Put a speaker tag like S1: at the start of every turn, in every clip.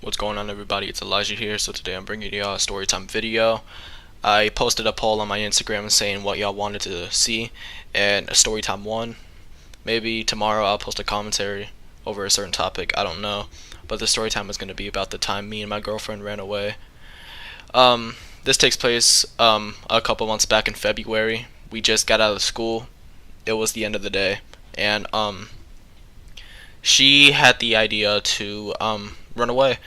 S1: What's going on, everybody? It's Elijah here. So today I'm bringing you a storytime video. I posted a poll on my Instagram saying what y'all wanted to see, and a storytime won. Maybe tomorrow I'll post a commentary over a certain topic. I don't know, but the storytime is going to be about the time me and my girlfriend ran away. This takes place a couple months back in February. We just got out of school. It was the end of the day, and she had the idea to run away.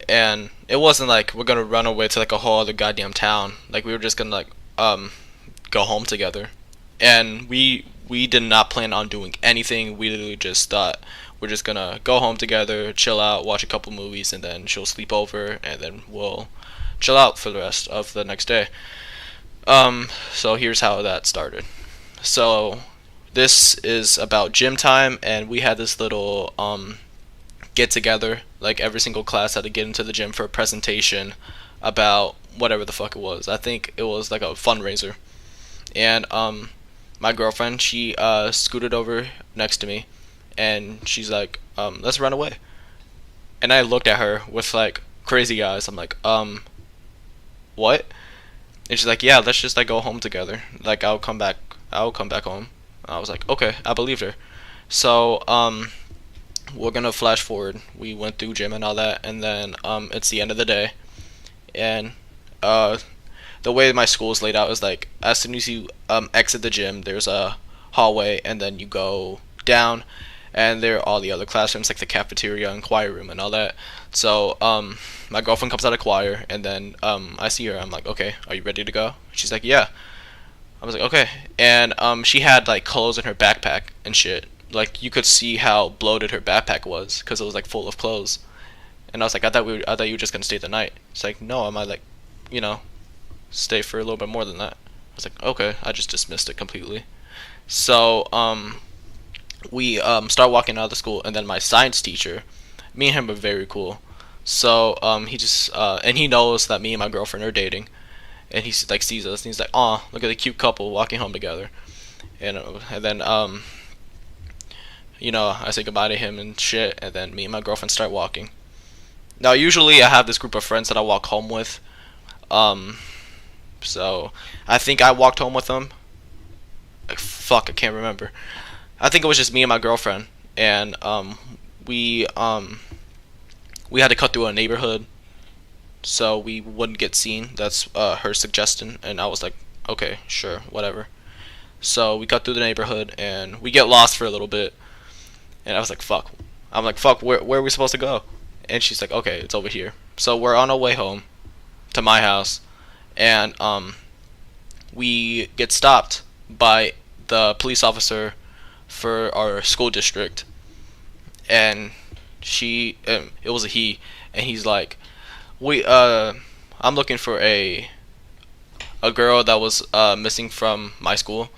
S1: And it wasn't like we're gonna run away to like a whole other goddamn town. Like we were just gonna go home together. And we did not plan on doing anything. We literally just thought we're just gonna go home together, chill out, watch a couple movies, and then she'll sleep over, and then we'll chill out for the rest of the next day. So here's how that started. So this is about gym time, and we had this little get together. Like every single class had to get into the gym for a presentation about whatever the fuck it was. I think it was like a fundraiser. And my girlfriend, she scooted over next to me, and she's like, let's run away. And I looked at her with like crazy eyes. I'm like, what? And she's like, yeah, let's just like go home together. Like I'll come back home. I was like, okay, I believed her. So we're gonna flash forward. We went through gym and all that, and then it's the end of the day, and the way my school is laid out is like as soon as you exit the gym, there's a hallway, and then you go down, and there are all the other classrooms like the cafeteria and choir room and all that. So my girlfriend comes out of choir, and then I see her. I'm like, okay, are you ready to go? She's like, yeah. I was like, okay, and she had like clothes in her backpack and shit. Like you could see how bloated her backpack was because it was like full of clothes. And I was like, I thought you were just gonna stay the night. It's like, no, I might like, stay for a little bit more than that. I was like, okay, I just dismissed it completely. So we start walking out of the school, and then my science teacher, me and him are very cool. So he just and he knows that me and my girlfriend are dating, and he like sees us, and he's like, oh, look at the cute couple walking home together. And then I say goodbye to him and shit, and then me and my girlfriend start walking. Now, usually I have this group of friends that I walk home with. So I think I walked home with them. Like, fuck, I can't remember. I think it was just me and my girlfriend, and we had to cut through a neighborhood so we wouldn't get seen. That's her suggestion, and I was like, okay, sure, whatever. So we cut through the neighborhood, and we get lost for a little bit. And I was like, fuck. I'm like, fuck, where are we supposed to go? And she's like, okay, it's over here. So we're on our way home to my house, and we get stopped by the police officer for our school district. And it was a he, and he's like, I'm looking for a girl that was missing from my school.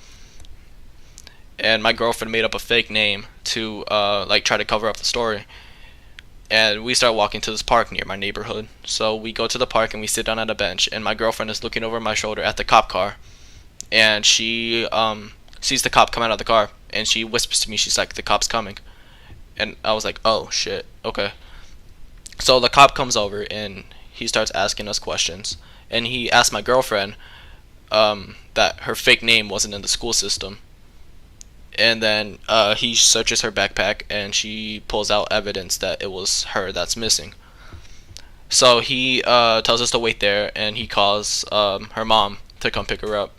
S1: And my girlfriend made up a fake name to try to cover up the story. And we start walking to this park near my neighborhood. So we go to the park and we sit down at a bench, and my girlfriend is looking over my shoulder at the cop car, and she sees the cop come out of the car, and she whispers to me, she's like, the cop's coming. And I was like, oh shit, okay. So the cop comes over, and he starts asking us questions, and he asked my girlfriend that her fake name wasn't in the school system. And then he searches her backpack, and she pulls out evidence that it was her that's missing. So he tells us to wait there, and he calls her mom to come pick her up.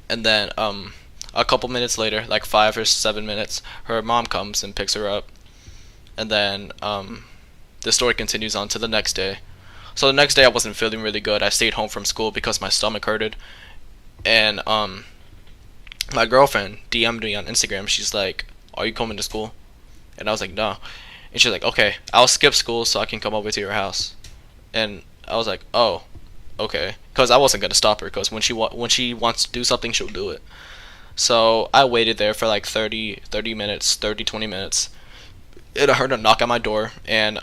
S1: And then a couple minutes later, like 5 or 7 minutes, her mom comes and picks her up. And then the story continues on to the next day. So the next day I wasn't feeling really good. I stayed home from school because my stomach hurted. And my girlfriend DM'd me on Instagram. She's like, are you coming to school? And I was like, no. And she's like, okay, I'll skip school so I can come over to your house. And I was like, oh, okay. Because I wasn't going to stop her, because when she wants to do something, she'll do it. So I waited there for like 20 minutes. And I heard a knock at my door, and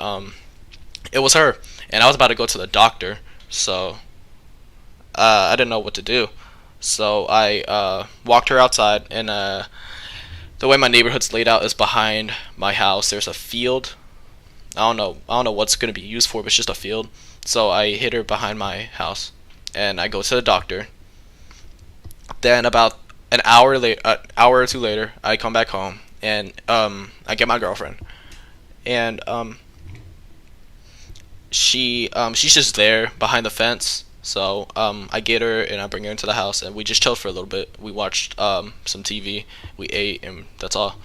S1: it was her. And I was about to go to the doctor, so I didn't know what to do. So I walked her outside, and the way my neighborhood's laid out is behind my house. There's a field, I don't know what's gonna be used for, but it's just a field. So I hit her behind my house, and I go to the doctor. Then about an hour or two later, I come back home, and I get my girlfriend, and she's just there behind the fence. So I get her and I bring her into the house, and we just chilled for a little bit. We watched some TV, we ate, and that's all.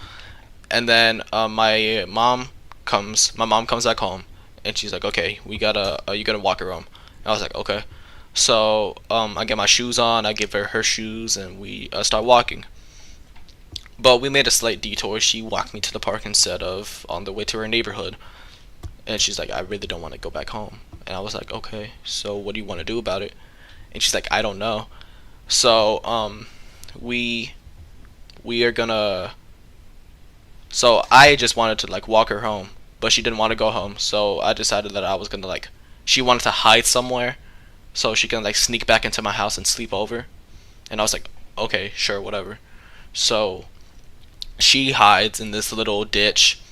S1: And then my mom comes back home, and she's like, okay, we gotta you gotta walk her home. And I was like, okay. So I get my shoes on, I give her her shoes, and we start walking. But we made a slight detour. She walked me to the park instead of on the way to her neighborhood. And she's like, I really don't want to go back home. And I was like, okay, so what do you want to do about it? And she's like, I don't know. So we we are gonna. So I just wanted to like walk her home, but she didn't want to go home. So I decided that I was gonna like. She wanted to hide somewhere, so she can like sneak back into my house and sleep over. And I was like, okay, sure, whatever. So she hides in this little ditch,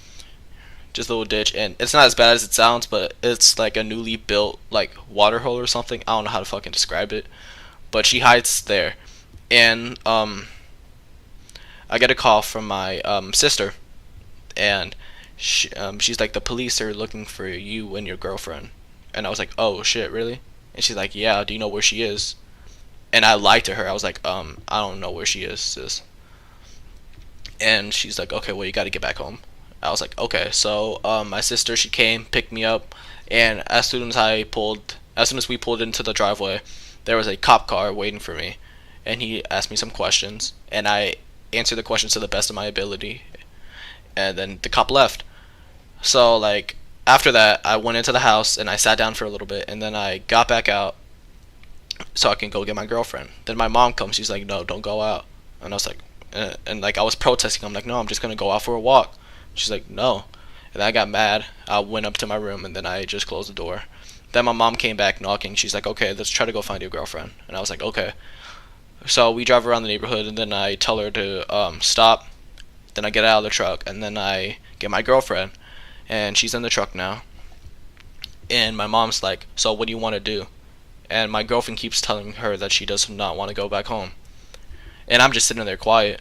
S1: just a little ditch, and it's not as bad as it sounds, but it's like a newly built like water hole or something. I don't know how to fucking describe it, but she hides there, and I get a call from my sister, and she's like, the police are looking for you and your girlfriend, and I was like, oh shit, really? And she's like, yeah, do you know where she is? And I lied to her. I was like, I don't know where she is, sis. And she's like, okay, well, you got to get back home. I was like, okay. So my sister, she came, picked me up, and as soon as we pulled into the driveway, there was a cop car waiting for me, and he asked me some questions, and I answered the questions to the best of my ability, and then the cop left. So like after that, I went into the house and I sat down for a little bit, and then I got back out so I can go get my girlfriend. Then my mom comes, she's like, no, don't go out, and I was like, and like I was protesting. I'm like, no, I'm just gonna go out for a walk. She's like, no. And I got mad. I went up to my room, and then I just closed the door. Then my mom came back knocking. She's like, okay, let's try to go find your girlfriend. And I was like, okay. So we drive around the neighborhood, and then I tell her to stop. Then I get out of the truck, and then I get my girlfriend, and she's in the truck now. And my mom's like, so what do you want to do? And my girlfriend keeps telling her that she does not want to go back home. And I'm just sitting there quiet.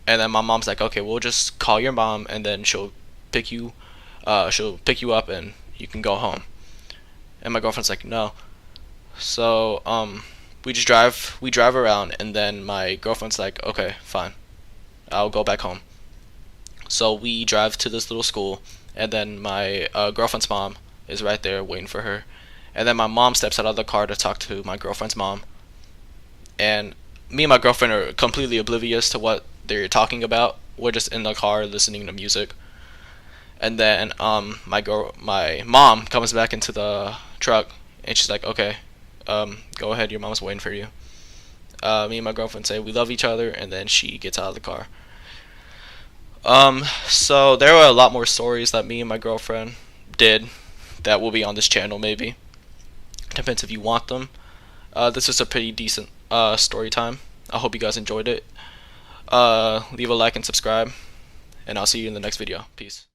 S1: And then my mom's like, okay, we'll just call your mom, and then she'll pick you up, and you can go home. And my girlfriend's like, no. So we drive around, and then my girlfriend's like, okay, fine, I'll go back home. So we drive to this little school, and then my girlfriend's mom is right there waiting for her. And then my mom steps out of the car to talk to my girlfriend's mom. And me and my girlfriend are completely oblivious to what they're talking about. We're just in the car listening to music. And then my mom comes back into the truck, and she's like, okay, go ahead, your mom's waiting for you. Me and my girlfriend say we love each other, and then she gets out of the car. So there were a lot more stories that me and my girlfriend did that will be on this channel, maybe. Depends if you want them. This is a pretty decent story time. I hope you guys enjoyed it. Leave a like and subscribe, and I'll see you in the next video. Peace.